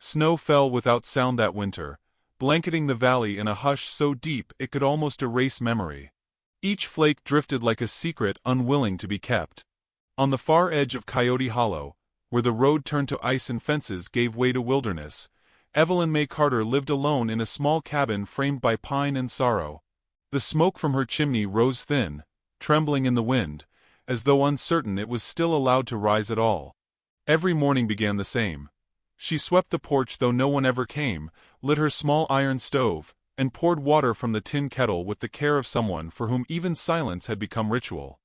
Snow fell without sound that winter, blanketing the valley in a hush so deep it could almost erase memory. Each flake drifted like a secret unwilling to be kept. On the far edge of Coyote Hollow, where the road turned to ice and fences gave way to wilderness, Evelyn May Carter lived alone in a small cabin framed by pine and sorrow. The smoke from her chimney rose thin, trembling in the wind, as though uncertain it was still allowed to rise at all. Every morning began the same. She swept the porch though no one ever came, lit her small iron stove, and poured water from the tin kettle with the care of someone for whom even silence had become ritual.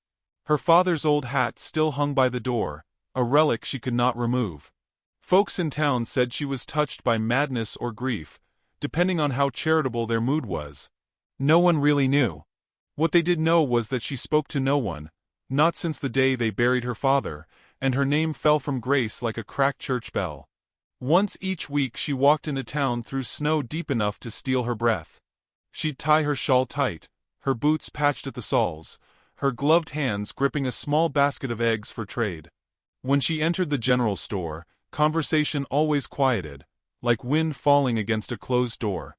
Her father's old hat still hung by the door, a relic she could not remove. Folks in town said she was touched by madness or grief, depending on how charitable their mood was. No one really knew. What they did know was that she spoke to no one, not since the day they buried her father, and her name fell from grace like a cracked church bell. Once each week she walked into town through snow deep enough to steal her breath. She'd tie her shawl tight, her boots patched at the soles, her gloved hands gripping a small basket of eggs for trade. When she entered the general store, conversation always quieted, like wind falling against a closed door.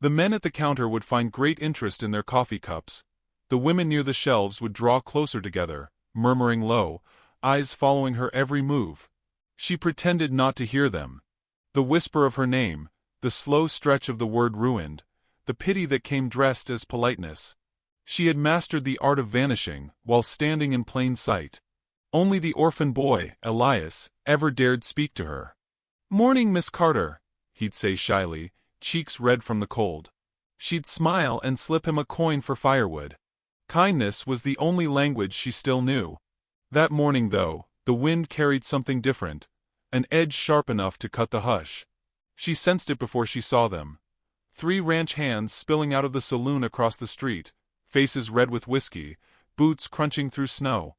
The men at the counter would find great interest in their coffee cups. The women near the shelves would draw closer together, murmuring low, eyes following her every move. She pretended not to hear them. The whisper of her name, the slow stretch of the word ruined, the pity that came dressed as politeness. She had mastered the art of vanishing while standing in plain sight. Only the orphan boy, Elias, ever dared speak to her. "Morning, Miss Carter," he'd say shyly, cheeks red from the cold. She'd smile and slip him a coin for firewood. Kindness was the only language she still knew. That morning, though, the wind carried something different, an edge sharp enough to cut the hush. She sensed it before she saw them. 3 ranch hands spilling out of the saloon across the street, faces red with whiskey, boots crunching through snow.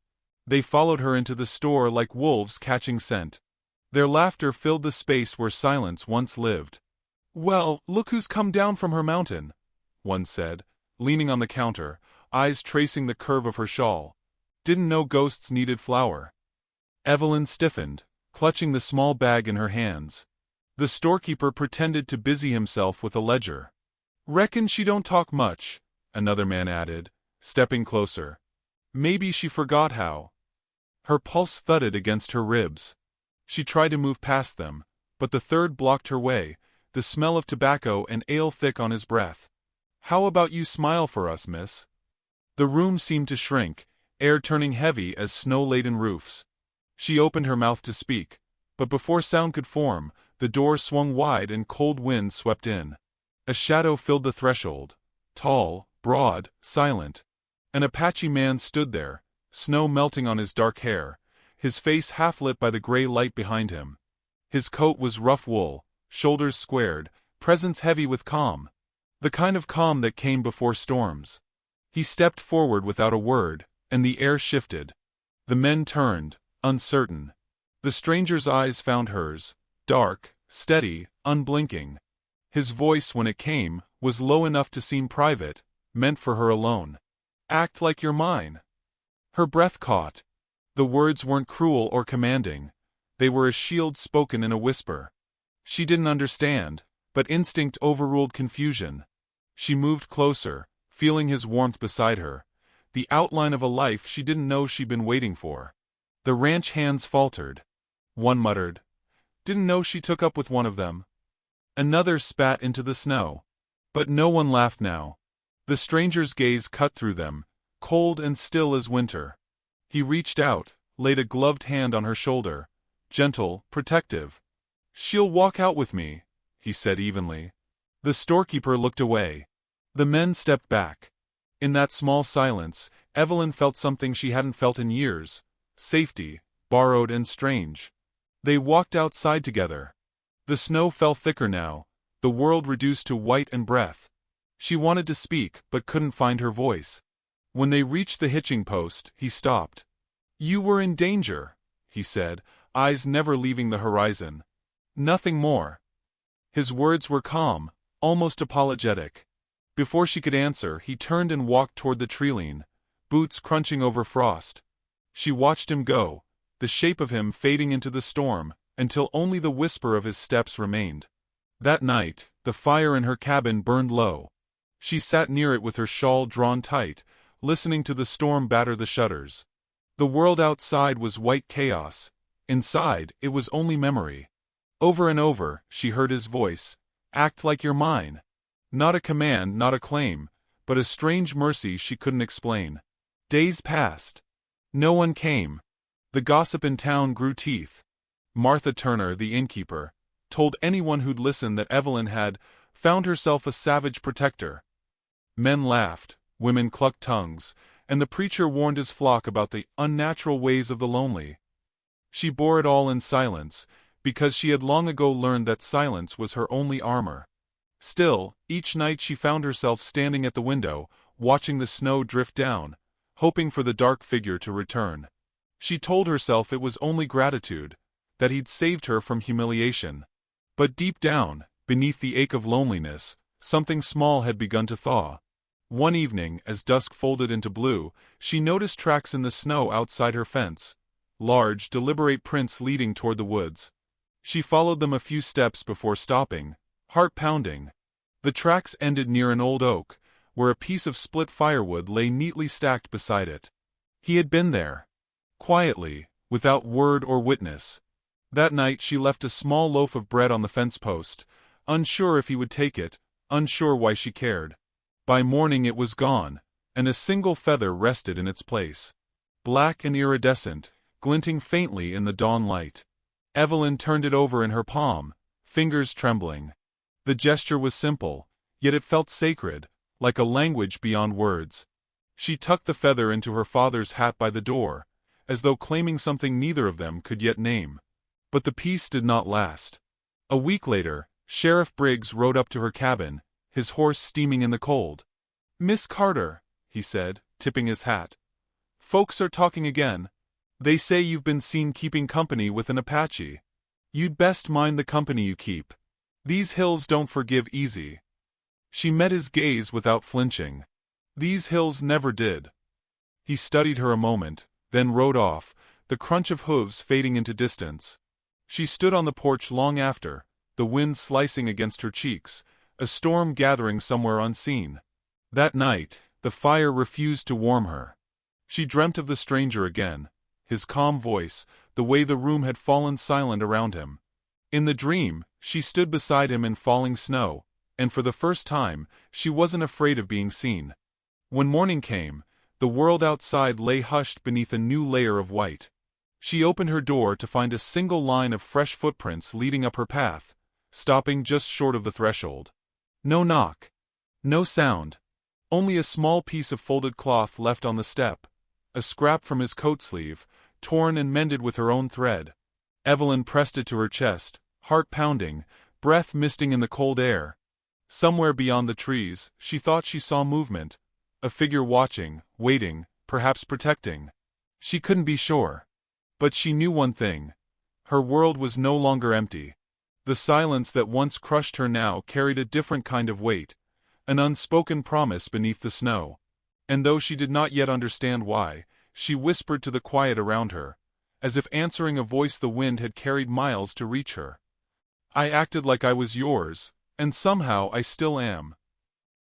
They followed her into the store like wolves catching scent. Their laughter filled the space where silence once lived. "Well, look who's come down from her mountain," one said, leaning on the counter, eyes tracing the curve of her shawl. "Didn't know ghosts needed flour." Evelyn stiffened, clutching the small bag in her hands. The storekeeper pretended to busy himself with a ledger. "Reckon she don't talk much," another man added, stepping closer. "Maybe she forgot how." Her pulse thudded against her ribs. She tried to move past them, but the third blocked her way, the smell of tobacco and ale thick on his breath. "How about you smile for us, miss?" The room seemed to shrink, air turning heavy as snow-laden roofs. She opened her mouth to speak, but before sound could form, the door swung wide and cold wind swept in. A shadow filled the threshold, tall, broad, silent. An Apache man stood there, snow melting on his dark hair, his face half lit by the gray light behind him. His coat was rough wool, shoulders squared, presence heavy with calm. The kind of calm that came before storms. He stepped forward without a word, and the air shifted. The men turned, uncertain. The stranger's eyes found hers, dark, steady, unblinking. His voice, when it came, was low enough to seem private, meant for her alone. "Act like you're mine." Her breath caught. The words weren't cruel or commanding. They were a shield spoken in a whisper. She didn't understand, but instinct overruled confusion. She moved closer, feeling his warmth beside her, the outline of a life she didn't know she'd been waiting for. The ranch hands faltered. One muttered, "Didn't know she took up with one of them." Another spat into the snow. But no one laughed now. The stranger's gaze cut through them, cold and still as winter. He reached out, laid a gloved hand on her shoulder, gentle, protective. "She'll walk out with me," he said evenly. The storekeeper looked away. The men stepped back. In that small silence, Evelyn felt something she hadn't felt in years. Safety, borrowed and strange. They walked outside together. The snow fell thicker now, the world reduced to white and breath. She wanted to speak, but couldn't find her voice. When they reached the hitching post, he stopped. "You were in danger," he said, eyes never leaving the horizon. "Nothing more." His words were calm, almost apologetic. Before she could answer, he turned and walked toward the treeline, boots crunching over frost. She watched him go, the shape of him fading into the storm, until only the whisper of his steps remained. That night, the fire in her cabin burned low. She sat near it with her shawl drawn tight, listening to the storm batter the shutters. The world outside was white chaos. Inside, it was only memory. Over and over, she heard his voice. Act like you're mine. Not a command, not a claim, but a strange mercy she couldn't explain. Days passed. No one came. The gossip in town grew teeth. Martha Turner, the innkeeper, told anyone who'd listen that Evelyn had found herself a savage protector. Men laughed, women clucked tongues, and the preacher warned his flock about the unnatural ways of the lonely. She bore it all in silence, because she had long ago learned that silence was her only armor. Still, each night she found herself standing at the window, watching the snow drift down, hoping for the dark figure to return. She told herself it was only gratitude, that he'd saved her from humiliation. But deep down, beneath the ache of loneliness, something small had begun to thaw. One evening, as dusk folded into blue, she noticed tracks in the snow outside her fence. Large, deliberate prints leading toward the woods. She followed them a few steps before stopping, heart pounding. The tracks ended near an old oak, where a piece of split firewood lay neatly stacked beside it. He had been there. Quietly, without word or witness. That night she left a small loaf of bread on the fence post, unsure if he would take it, unsure why she cared. By morning it was gone, and a single feather rested in its place. Black and iridescent, glinting faintly in the dawn light. Evelyn turned it over in her palm, fingers trembling. The gesture was simple, yet it felt sacred, like a language beyond words. She tucked the feather into her father's hat by the door, as though claiming something neither of them could yet name. But the peace did not last. A week later, Sheriff Briggs rode up to her cabin, his horse steaming in the cold. "Miss Carter," he said, tipping his hat. "Folks are talking again. They say you've been seen keeping company with an Apache. You'd best mind the company you keep. These hills don't forgive easy." She met his gaze without flinching. These hills never did. He studied her a moment, then rode off, the crunch of hooves fading into distance. She stood on the porch long after, the wind slicing against her cheeks, a storm gathering somewhere unseen. That night, the fire refused to warm her. She dreamt of the stranger again, his calm voice, the way the room had fallen silent around him. In the dream, she stood beside him in falling snow, and for the first time, she wasn't afraid of being seen. When morning came, the world outside lay hushed beneath a new layer of white. She opened her door to find a single line of fresh footprints leading up her path, stopping just short of the threshold. No knock. No sound. Only a small piece of folded cloth left on the step, a scrap from his coat sleeve, torn and mended with her own thread. Evelyn pressed it to her chest, heart pounding, breath misting in the cold air. Somewhere beyond the trees, she thought she saw movement, a figure watching, waiting, perhaps protecting. She couldn't be sure. But she knew one thing. Her world was no longer empty. The silence that once crushed her now carried a different kind of weight, an unspoken promise beneath the snow. And though she did not yet understand why, she whispered to the quiet around her, as if answering a voice the wind had carried miles to reach her. "I acted like I was yours, and somehow I still am."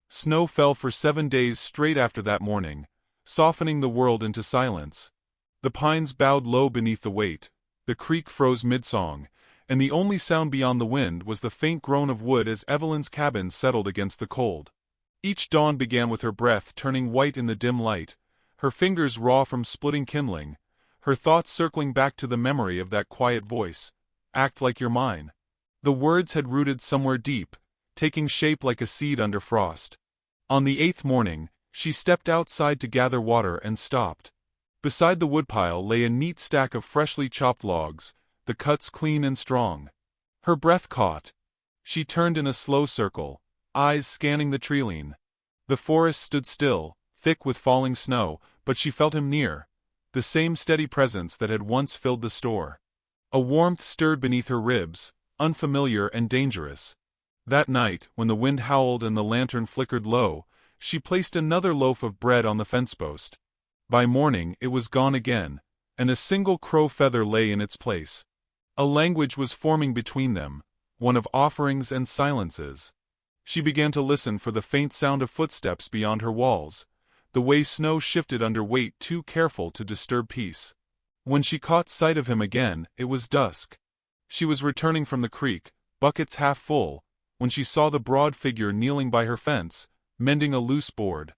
Snow fell for 7 days straight after that morning, softening the world into silence. The pines bowed low beneath the weight, the creek froze mid-song, and the only sound beyond the wind was the faint groan of wood as Evelyn's cabin settled against the cold. Each dawn began with her breath turning white in the dim light, her fingers raw from splitting kindling, her thoughts circling back to the memory of that quiet voice. "Act like you're mine." The words had rooted somewhere deep, taking shape like a seed under frost. On the 8th morning, she stepped outside to gather water and stopped. Beside the woodpile lay a neat stack of freshly chopped logs, the cuts clean and strong. Her breath caught. She turned in a slow circle, eyes scanning the treeline. The forest stood still, thick with falling snow, but she felt him near, the same steady presence that had once filled the store. A warmth stirred beneath her ribs, unfamiliar and dangerous. That night, when the wind howled and the lantern flickered low, she placed another loaf of bread on the fence post. By morning it was gone again, and a single crow feather lay in its place. A language was forming between them, one of offerings and silences. She began to listen for the faint sound of footsteps beyond her walls, the way snow shifted under weight too careful to disturb peace. When she caught sight of him again, it was dusk. She was returning from the creek, buckets half full, when she saw the broad figure kneeling by her fence, mending a loose board.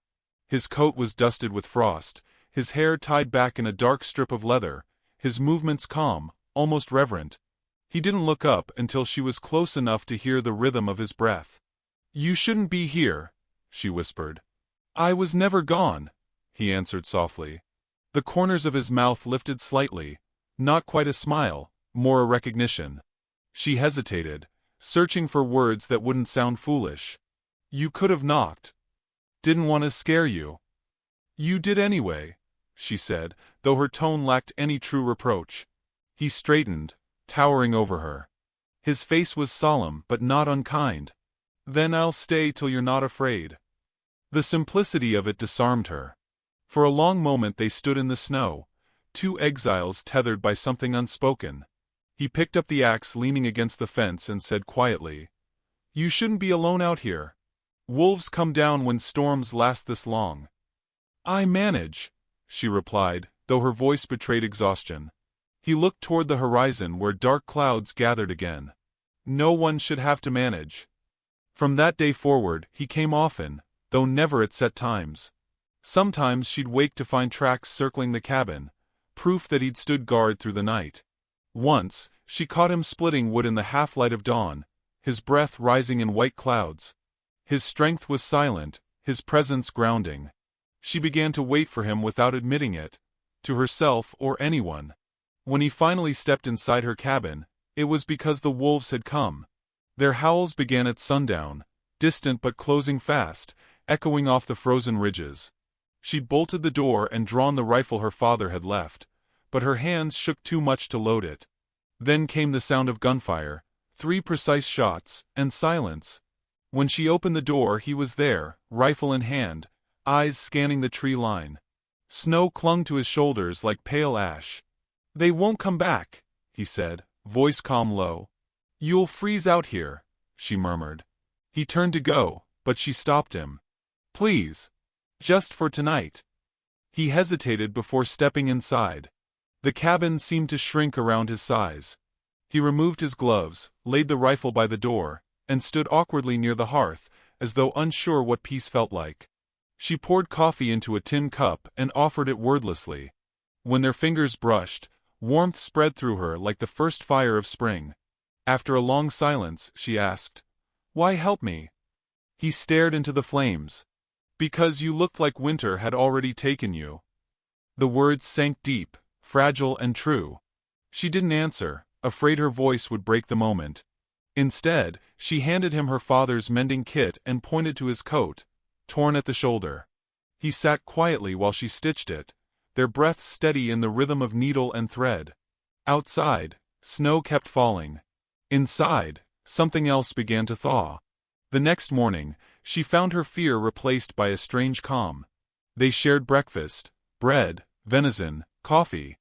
His coat was dusted with frost, his hair tied back in a dark strip of leather, his movements calm, almost reverent. He didn't look up until she was close enough to hear the rhythm of his breath. "You shouldn't be here," she whispered. "I was never gone," he answered softly. The corners of his mouth lifted slightly, not quite a smile, more a recognition. She hesitated, searching for words that wouldn't sound foolish. "You could have knocked. Didn't want to scare you." "You did anyway," she said, though her tone lacked any true reproach. He straightened, towering over her. His face was solemn but not unkind. "Then I'll stay till you're not afraid." The simplicity of it disarmed her. For a long moment they stood in the snow, two exiles tethered by something unspoken. He picked up the axe leaning against the fence and said quietly, "You shouldn't be alone out here. Wolves come down when storms last this long." "I manage," she replied, though her voice betrayed exhaustion. He looked toward the horizon where dark clouds gathered again. No one should have to manage. From that day forward, he came often, though never at set times. Sometimes she'd wake to find tracks circling the cabin, proof that he'd stood guard through the night. Once, she caught him splitting wood in the half-light of dawn, his breath rising in white clouds. His strength was silent, his presence grounding. She began to wait for him without admitting it, to herself or anyone. When he finally stepped inside her cabin, it was because the wolves had come. Their howls began at sundown, distant but closing fast, echoing off the frozen ridges. She'd bolted the door and drawn the rifle her father had left, but her hands shook too much to load it. Then came the sound of gunfire, 3 precise shots, and silence. When she opened the door, he was there, rifle in hand, eyes scanning the tree line. Snow clung to his shoulders like pale ash. "They won't come back," he said, voice calm low. "You'll freeze out here," she murmured. He turned to go, but she stopped him. "Please. Just for tonight." He hesitated before stepping inside. The cabin seemed to shrink around his size. He removed his gloves, laid the rifle by the door, and stood awkwardly near the hearth, as though unsure what peace felt like. She poured coffee into a tin cup and offered it wordlessly. When their fingers brushed, warmth spread through her like the first fire of spring. After a long silence, she asked, "Why help me?" He stared into the flames. "Because you looked like winter had already taken you." The words sank deep, fragile and true. She didn't answer, afraid her voice would break the moment. Instead, she handed him her father's mending kit and pointed to his coat, torn at the shoulder. He sat quietly while she stitched it, their breaths steady in the rhythm of needle and thread. Outside, snow kept falling. Inside, something else began to thaw. The next morning, she found her fear replaced by a strange calm. They shared breakfast, bread, venison, coffee.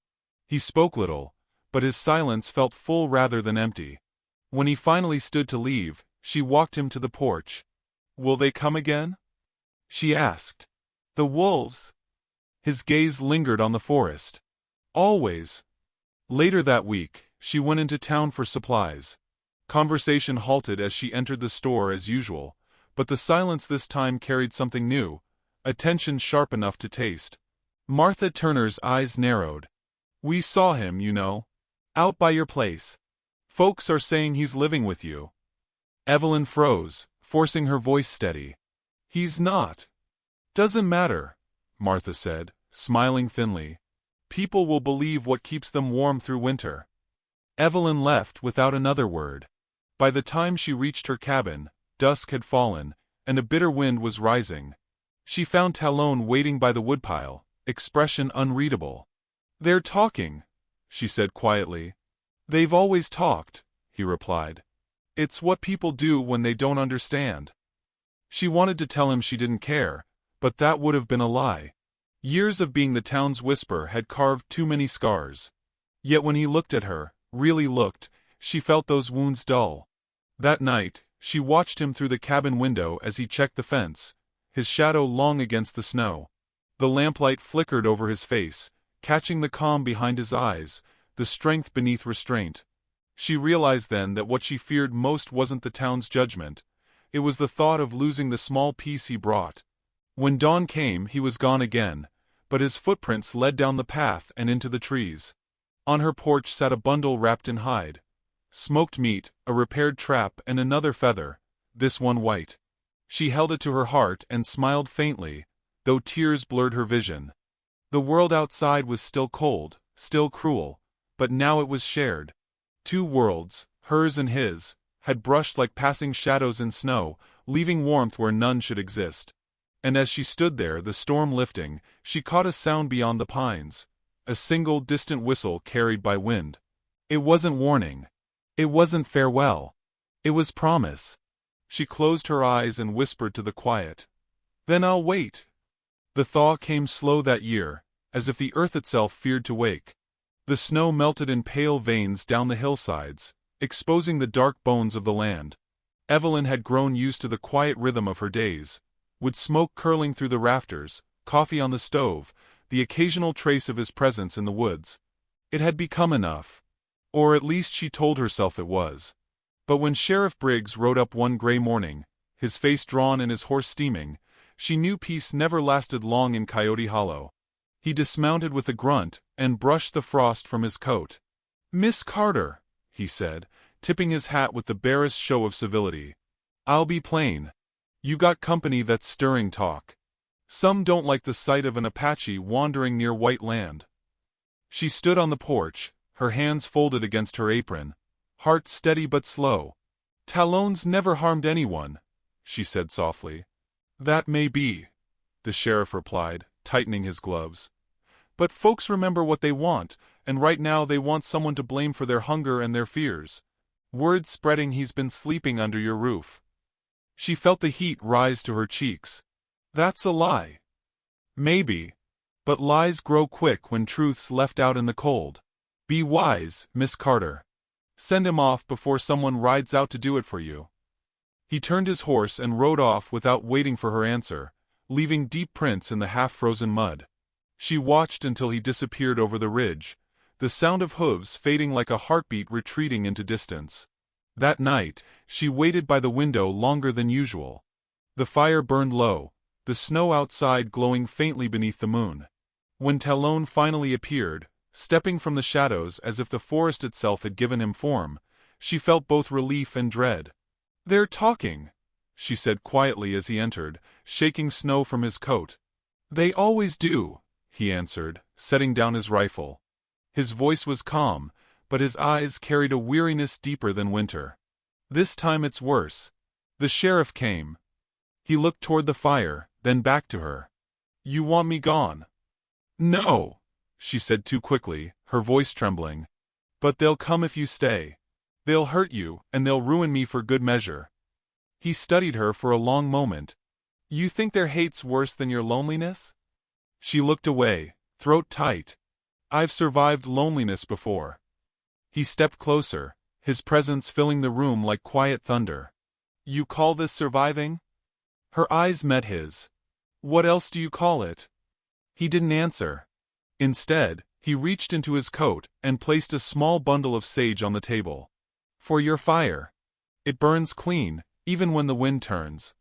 He spoke little, but his silence felt full rather than empty. When he finally stood to leave, she walked him to the porch. "Will they come again?" she asked. "The wolves?" His gaze lingered on the forest. "Always." Later that week, she went into town for supplies. Conversation halted as she entered the store as usual, but the silence this time carried something new, a tension sharp enough to taste. Martha Turner's eyes narrowed. "We saw him, you know. Out by your place. Folks are saying he's living with you." Evelyn froze, forcing her voice steady. "He's not." "Doesn't matter," Martha said, smiling thinly. "People will believe what keeps them warm through winter." Evelyn left without another word. By the time she reached her cabin, dusk had fallen, and a bitter wind was rising. She found Talon waiting by the woodpile, expression unreadable. "They're talking," she said quietly. "They've always talked," he replied. "It's what people do when they don't understand." She wanted to tell him she didn't care, but that would have been a lie. Years of being the town's whisper had carved too many scars. Yet when he looked at her, really looked, she felt those wounds dull. That night, she watched him through the cabin window as he checked the fence, his shadow long against the snow. The lamplight flickered over his face, catching the calm behind his eyes, the strength beneath restraint. She realized then that what she feared most wasn't the town's judgment. It was the thought of losing the small peace he brought. When dawn came, he was gone again, but his footprints led down the path and into the trees. On her porch sat a bundle wrapped in hide. Smoked meat, a repaired trap, and another feather, this one white. She held it to her heart and smiled faintly, though tears blurred her vision. The world outside was still cold, still cruel, but now it was shared. Two worlds, hers and his, had brushed like passing shadows in snow, leaving warmth where none should exist. And as she stood there, the storm lifting, she caught a sound beyond the pines, a single distant whistle carried by wind. It wasn't warning. It wasn't farewell. It was promise. She closed her eyes and whispered to the quiet, "Then I'll wait." The thaw came slow that year, as if the earth itself feared to wake. The snow melted in pale veins down the hillsides, exposing the dark bones of the land. Evelyn had grown used to the quiet rhythm of her days, with smoke curling through the rafters, coffee on the stove, the occasional trace of his presence in the woods. It had become enough. Or at least she told herself it was. But when Sheriff Briggs rode up one gray morning, his face drawn and his horse steaming, she knew peace never lasted long in Coyote Hollow. He dismounted with a grunt and brushed the frost from his coat. "Miss Carter," he said, tipping his hat with the barest show of civility. "I'll be plain. You got company that's stirring talk. Some don't like the sight of an Apache wandering near white land." She stood on the porch, her hands folded against her apron, heart steady but slow. "Talon's never harmed anyone," she said softly. "That may be," the sheriff replied, tightening his gloves. "But folks remember what they want, and right now they want someone to blame for their hunger and their fears. Word's spreading he's been sleeping under your roof." She felt the heat rise to her cheeks. "That's a lie." "Maybe. But lies grow quick when truth's left out in the cold. Be wise, Miss Carter. Send him off before someone rides out to do it for you." He turned his horse and rode off without waiting for her answer, leaving deep prints in the half-frozen mud. She watched until he disappeared over the ridge, the sound of hooves fading like a heartbeat retreating into distance. That night, she waited by the window longer than usual. The fire burned low, the snow outside glowing faintly beneath the moon. When Talon finally appeared, stepping from the shadows as if the forest itself had given him form, she felt both relief and dread. "They're talking," she said quietly as he entered, shaking snow from his coat. "They always do," he answered, setting down his rifle. His voice was calm, but his eyes carried a weariness deeper than winter. "This time it's worse." The sheriff came. He looked toward the fire, then back to her. "You want me gone?" "No," she said too quickly, her voice trembling. "But they'll come if you stay. They'll hurt you, and they'll ruin me for good measure." He studied her for a long moment. "You think their hate's worse than your loneliness?" She looked away, throat tight. "I've survived loneliness before." He stepped closer, his presence filling the room like quiet thunder. "You call this surviving?" Her eyes met his. "What else do you call it?" He didn't answer. Instead, he reached into his coat and placed a small bundle of sage on the table. "For your fire. It burns clean, even when the wind turns."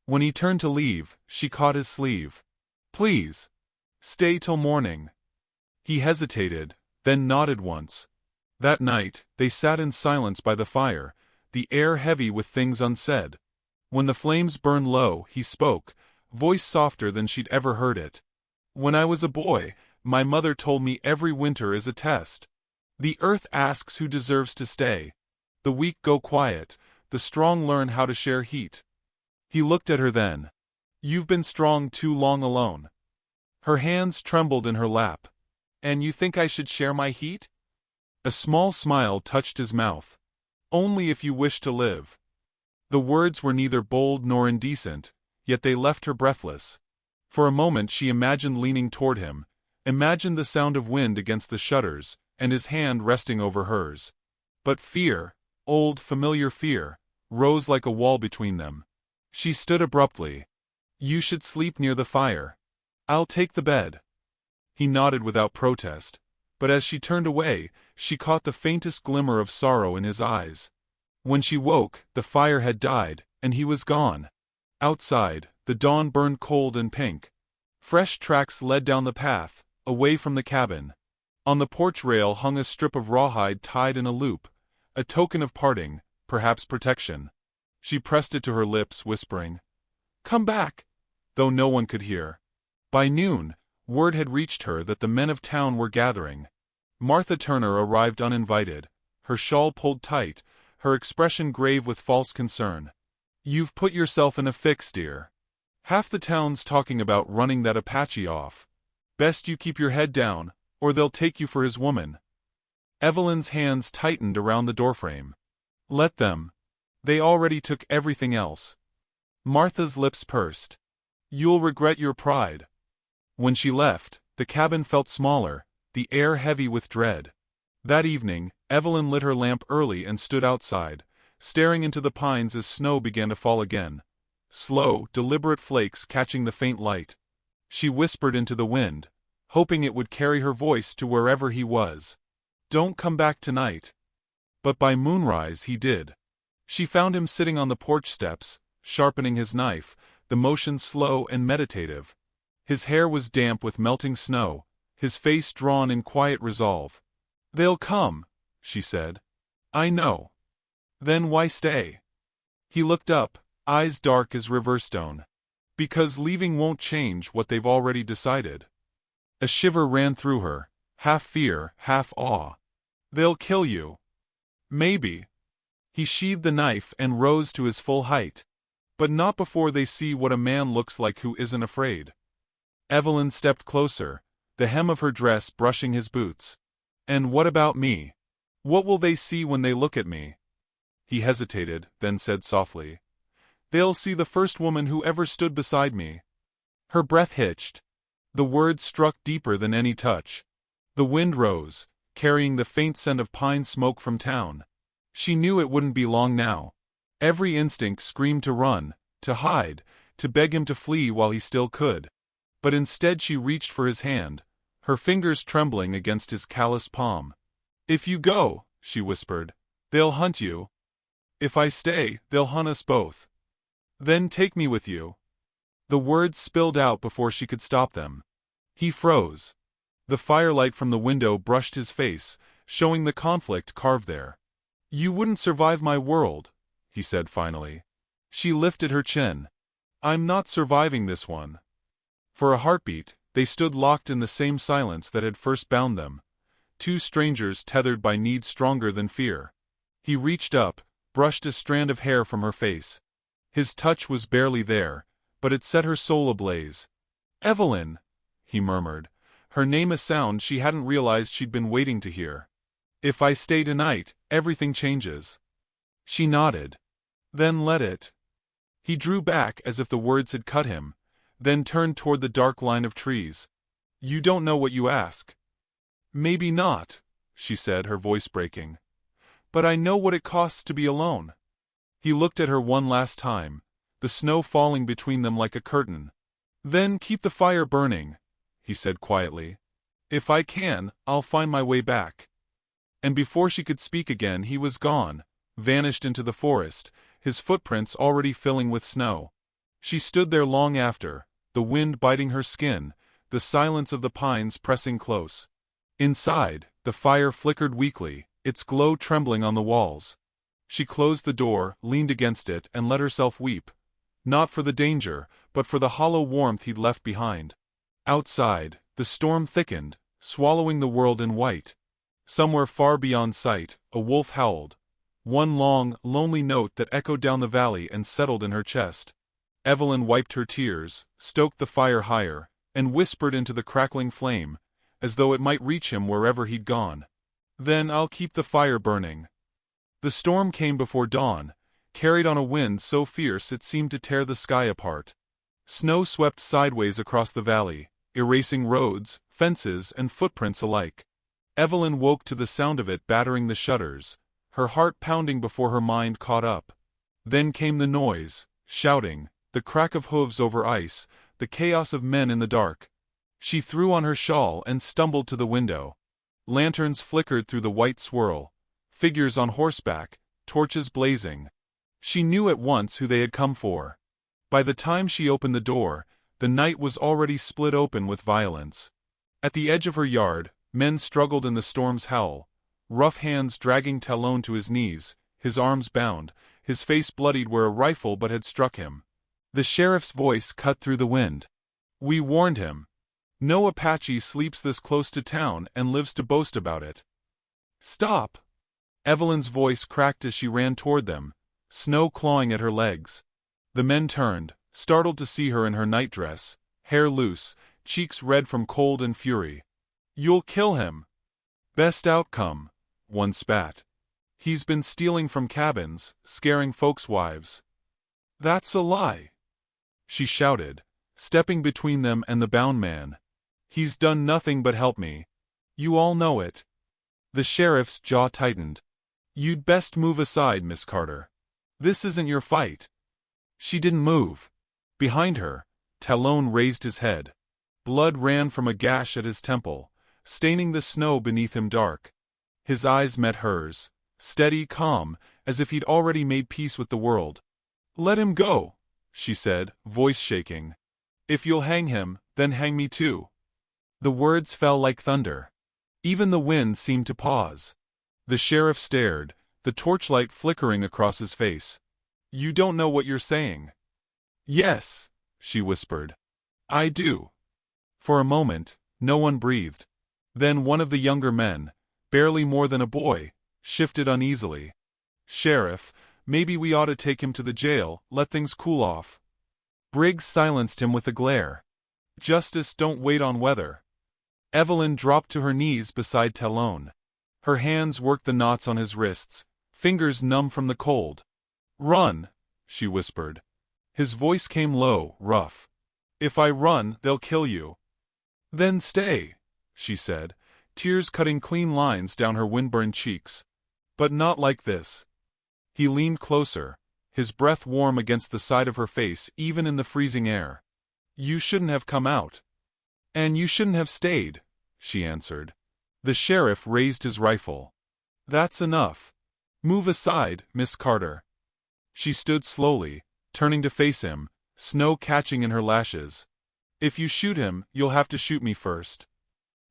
When he turned to leave, she caught his sleeve. "Please. Stay till morning." He hesitated, then nodded once. That night, they sat in silence by the fire, the air heavy with things unsaid. When the flames burned low, he spoke, voice softer than she'd ever heard it. "When I was a boy, my mother told me every winter is a test. The earth asks who deserves to stay. The weak go quiet, the strong learn how to share heat." He looked at her then. "You've been strong too long alone." Her hands trembled in her lap. "And you think I should share my heat?" A small smile touched his mouth. "Only if you wish to live." The words were neither bold nor indecent, yet they left her breathless. For a moment she imagined leaning toward him, imagined the sound of wind against the shutters, and his hand resting over hers. But fear, old familiar fear, rose like a wall between them. She stood abruptly. "You should sleep near the fire. I'll take the bed." He nodded without protest, but as she turned away, she caught the faintest glimmer of sorrow in his eyes. When she woke, the fire had died, and he was gone. Outside, the dawn burned cold and pink. Fresh tracks led down the path, away from the cabin. On the porch rail hung a strip of rawhide tied in a loop, a token of parting, perhaps protection. She pressed it to her lips, whispering, "Come back," though no one could hear. By noon, word had reached her that the men of town were gathering. Martha Turner arrived uninvited, her shawl pulled tight, her expression grave with false concern. "You've put yourself in a fix, dear. Half the town's talking about running that Apache off. Best you keep your head down, or they'll take you for his woman." Evelyn's hands tightened around the doorframe. "Let them. They already took everything else." Martha's lips pursed. "You'll regret your pride." When she left, the cabin felt smaller, the air heavy with dread. That evening, Evelyn lit her lamp early and stood outside, staring into the pines as snow began to fall again. Slow, deliberate flakes catching the faint light. She whispered into the wind, hoping it would carry her voice to wherever he was. "Don't come back tonight." But by moonrise he did. She found him sitting on the porch steps, sharpening his knife, the motion slow and meditative. His hair was damp with melting snow, his face drawn in quiet resolve. "They'll come," she said. "I know. Then why stay?" He looked up, eyes dark as riverstone. "Because leaving won't change what they've already decided." A shiver ran through her, half fear, half awe. "They'll kill you." "Maybe." He sheathed the knife and rose to his full height. "But not before they see what a man looks like who isn't afraid." Evelyn stepped closer, the hem of her dress brushing his boots. "And what about me? What will they see when they look at me?" He hesitated, then said softly, "They'll see the first woman who ever stood beside me." Her breath hitched. The words struck deeper than any touch. The wind rose, carrying the faint scent of pine smoke from town. She knew it wouldn't be long now. Every instinct screamed to run, to hide, to beg him to flee while he still could. But instead she reached for his hand, her fingers trembling against his calloused palm. "If you go," she whispered, "they'll hunt you. If I stay, they'll hunt us both. Then take me with you." The words spilled out before she could stop them. He froze. The firelight from the window brushed his face, showing the conflict carved there. "You wouldn't survive my world," he said finally. She lifted her chin. "I'm not surviving this one." For a heartbeat, they stood locked in the same silence that had first bound them. Two strangers tethered by need stronger than fear. He reached up, brushed a strand of hair from her face. His touch was barely there, but it set her soul ablaze. "Evelyn," he murmured, her name a sound she hadn't realized she'd been waiting to hear. "If I stay tonight, everything changes." She nodded. "Then let it." He drew back as if the words had cut him, then turned toward the dark line of trees. "You don't know what you ask." "Maybe not," she said, her voice breaking. "But I know what it costs to be alone." He looked at her one last time, the snow falling between them like a curtain. "Then keep the fire burning," he said quietly. "If I can, I'll find my way back." And before she could speak again he was gone, vanished into the forest, his footprints already filling with snow. She stood there long after, the wind biting her skin, the silence of the pines pressing close. Inside, the fire flickered weakly, its glow trembling on the walls. She closed the door, leaned against it, and let herself weep. Not for the danger, but for the hollow warmth he'd left behind. Outside, the storm thickened, swallowing the world in white. Somewhere far beyond sight, a wolf howled. One long, lonely note that echoed down the valley and settled in her chest. Evelyn wiped her tears, stoked the fire higher, and whispered into the crackling flame, as though it might reach him wherever he'd gone. "Then I'll keep the fire burning." The storm came before dawn, carried on a wind so fierce it seemed to tear the sky apart. Snow swept sideways across the valley, erasing roads, fences, and footprints alike. Evelyn woke to the sound of it battering the shutters, her heart pounding before her mind caught up. Then came the noise, shouting, the crack of hooves over ice, the chaos of men in the dark. She threw on her shawl and stumbled to the window. Lanterns flickered through the white swirl, figures on horseback, torches blazing. She knew at once who they had come for. By the time she opened the door, the night was already split open with violence. At the edge of her yard, men struggled in the storm's howl, rough hands dragging Talon to his knees, his arms bound, his face bloodied where a rifle butt had struck him. The sheriff's voice cut through the wind. "We warned him. No Apache sleeps this close to town and lives to boast about it." "Stop!" Evelyn's voice cracked as she ran toward them, snow clawing at her legs. The men turned, startled to see her in her nightdress, hair loose, cheeks red from cold and fury. "You'll kill him." "Best outcome," one spat. "He's been stealing from cabins, scaring folks' wives." "That's a lie," she shouted, stepping between them and the bound man. "He's done nothing but help me. You all know it." The sheriff's jaw tightened. "You'd best move aside, Miss Carter. This isn't your fight." She didn't move. Behind her, Talon raised his head. Blood ran from a gash at his temple, staining the snow beneath him dark. His eyes met hers, steady, calm, as if he'd already made peace with the world. "Let him go," she said, voice shaking. "If you'll hang him, then hang me too." The words fell like thunder. Even the wind seemed to pause. The sheriff stared, the torchlight flickering across his face. "You don't know what you're saying." "Yes," she whispered. "I do." For a moment, no one breathed. Then one of the younger men, barely more than a boy, shifted uneasily. "Sheriff, maybe we ought to take him to the jail, let things cool off." Briggs silenced him with a glare. "Justice don't wait on weather." Evelyn dropped to her knees beside Talon. Her hands worked the knots on his wrists, fingers numb from the cold. "Run," she whispered. His voice came low, rough. "If I run, they'll kill you." "Then stay," she said, tears cutting clean lines down her windburned cheeks. "But not like this." He leaned closer, his breath warm against the side of her face even in the freezing air. "You shouldn't have come out." "And you shouldn't have stayed," she answered. The sheriff raised his rifle. "That's enough. Move aside, Miss Carter." She stood slowly, turning to face him, snow catching in her lashes. "If you shoot him, you'll have to shoot me first."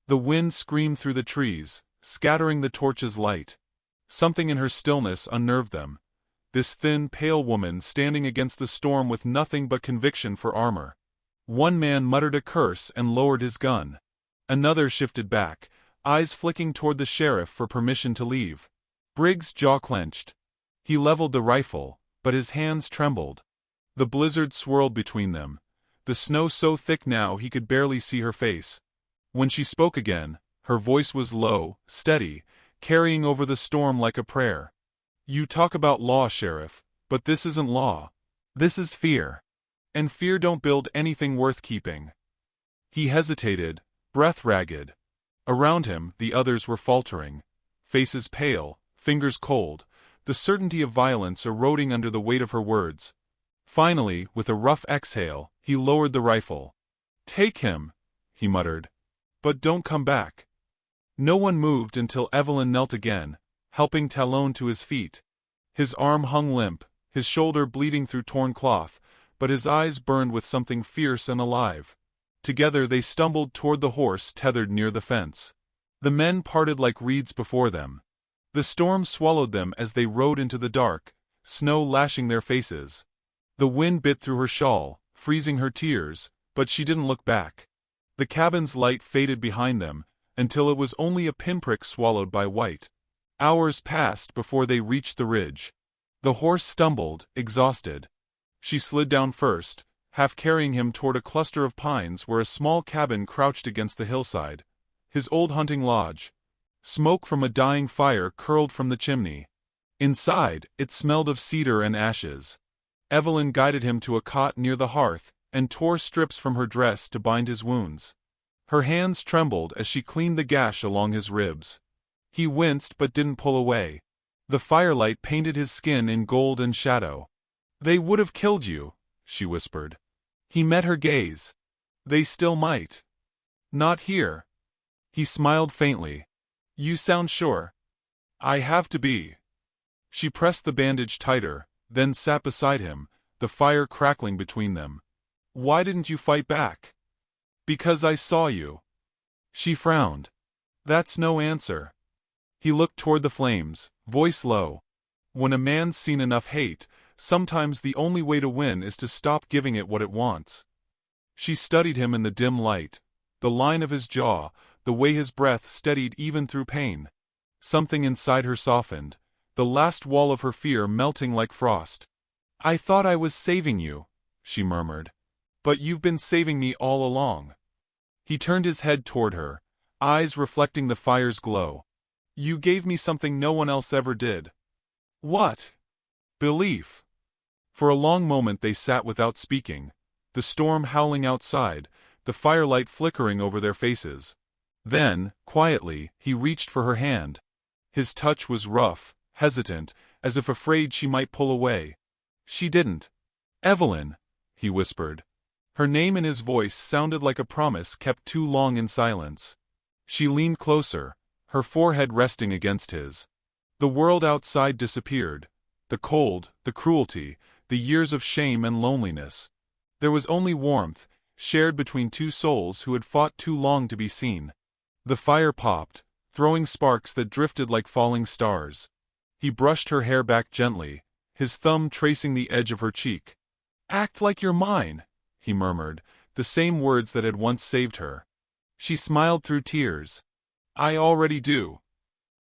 The wind screamed through the trees, scattering the torch's light. Something in her stillness unnerved them. This thin, pale woman standing against the storm with nothing but conviction for armor. One man muttered a curse and lowered his gun. Another shifted back, eyes flicking toward the sheriff for permission to leave. Briggs' jaw clenched. He leveled the rifle, but his hands trembled. The blizzard swirled between them, the snow so thick now he could barely see her face. When she spoke again, her voice was low, steady, carrying over the storm like a prayer. "You talk about law, Sheriff, but this isn't law. This is fear. And fear don't build anything worth keeping." He hesitated, breath ragged. Around him, the others were faltering, faces pale, fingers cold, the certainty of violence eroding under the weight of her words. Finally, with a rough exhale, he lowered the rifle. "Take him," he muttered. "But don't come back." No one moved until Evelyn knelt again, helping Talon to his feet. His arm hung limp, his shoulder bleeding through torn cloth, but his eyes burned with something fierce and alive. Together they stumbled toward the horse tethered near the fence. The men parted like reeds before them. The storm swallowed them as they rode into the dark, snow lashing their faces. The wind bit through her shawl, freezing her tears, but she didn't look back. The cabin's light faded behind them, until it was only a pinprick swallowed by white. Hours passed before they reached the ridge. The horse stumbled, exhausted. She slid down first, half carrying him toward a cluster of pines where a small cabin crouched against the hillside. His old hunting lodge. Smoke from a dying fire curled from the chimney. Inside, it smelled of cedar and ashes. Evelyn guided him to a cot near the hearth, and tore strips from her dress to bind his wounds. Her hands trembled as she cleaned the gash along his ribs. He winced but didn't pull away. The firelight painted his skin in gold and shadow. "They would have killed you," she whispered. He met her gaze. "They still might." "Not here." He smiled faintly. "You sound sure." "I have to be." She pressed the bandage tighter, then sat beside him, the fire crackling between them. "Why didn't you fight back?" "Because I saw you." She frowned. "That's no answer." He looked toward the flames, voice low. "When a man's seen enough hate, sometimes the only way to win is to stop giving it what it wants." She studied him in the dim light, the line of his jaw, the way his breath steadied even through pain. Something inside her softened, the last wall of her fear melting like frost. "I thought I was saving you," she murmured. "But you've been saving me all along." He turned his head toward her, eyes reflecting the fire's glow. "You gave me something no one else ever did." "What?" "Belief." For a long moment they sat without speaking, the storm howling outside, the firelight flickering over their faces. Then, quietly, he reached for her hand. His touch was rough, hesitant, as if afraid she might pull away. She didn't. "Evelyn," he whispered. Her name in his voice sounded like a promise kept too long in silence. She leaned closer, her forehead resting against his. The world outside disappeared. The cold, the cruelty, the years of shame and loneliness. There was only warmth, shared between two souls who had fought too long to be seen. The fire popped, throwing sparks that drifted like falling stars. He brushed her hair back gently, his thumb tracing the edge of her cheek. "Act like you're mine," he murmured, the same words that had once saved her. She smiled through tears. "I already do."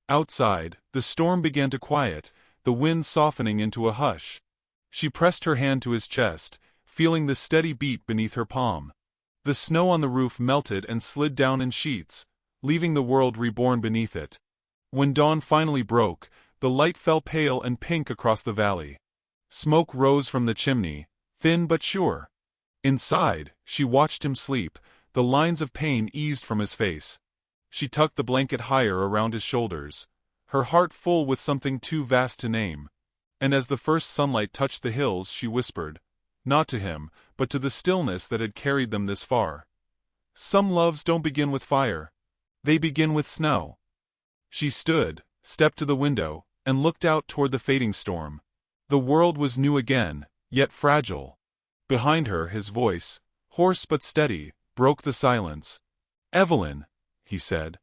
Outside, the storm began to quiet, the wind softening into a hush. She pressed her hand to his chest, feeling the steady beat beneath her palm. The snow on the roof melted and slid down in sheets, leaving the world reborn beneath it. When dawn finally broke, the light fell pale and pink across the valley. Smoke rose from the chimney, thin but sure. Inside, she watched him sleep, the lines of pain eased from his face. She tucked the blanket higher around his shoulders, her heart full with something too vast to name. And as the first sunlight touched the hills, she whispered, not to him, but to the stillness that had carried them this far. "Some loves don't begin with fire. They begin with snow." She stood, stepped to the window, and looked out toward the fading storm. The world was new again, yet fragile. Behind her, his voice, hoarse but steady, broke the silence. "Evelyn," he said.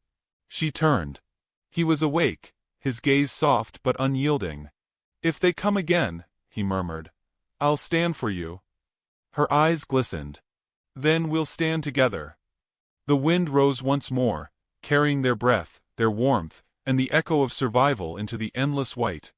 She turned. He was awake, his gaze soft but unyielding. "If they come again," he murmured, "I'll stand for you." Her eyes glistened. "Then we'll stand together." The wind rose once more, carrying their breath, their warmth, and the echo of survival into the endless white.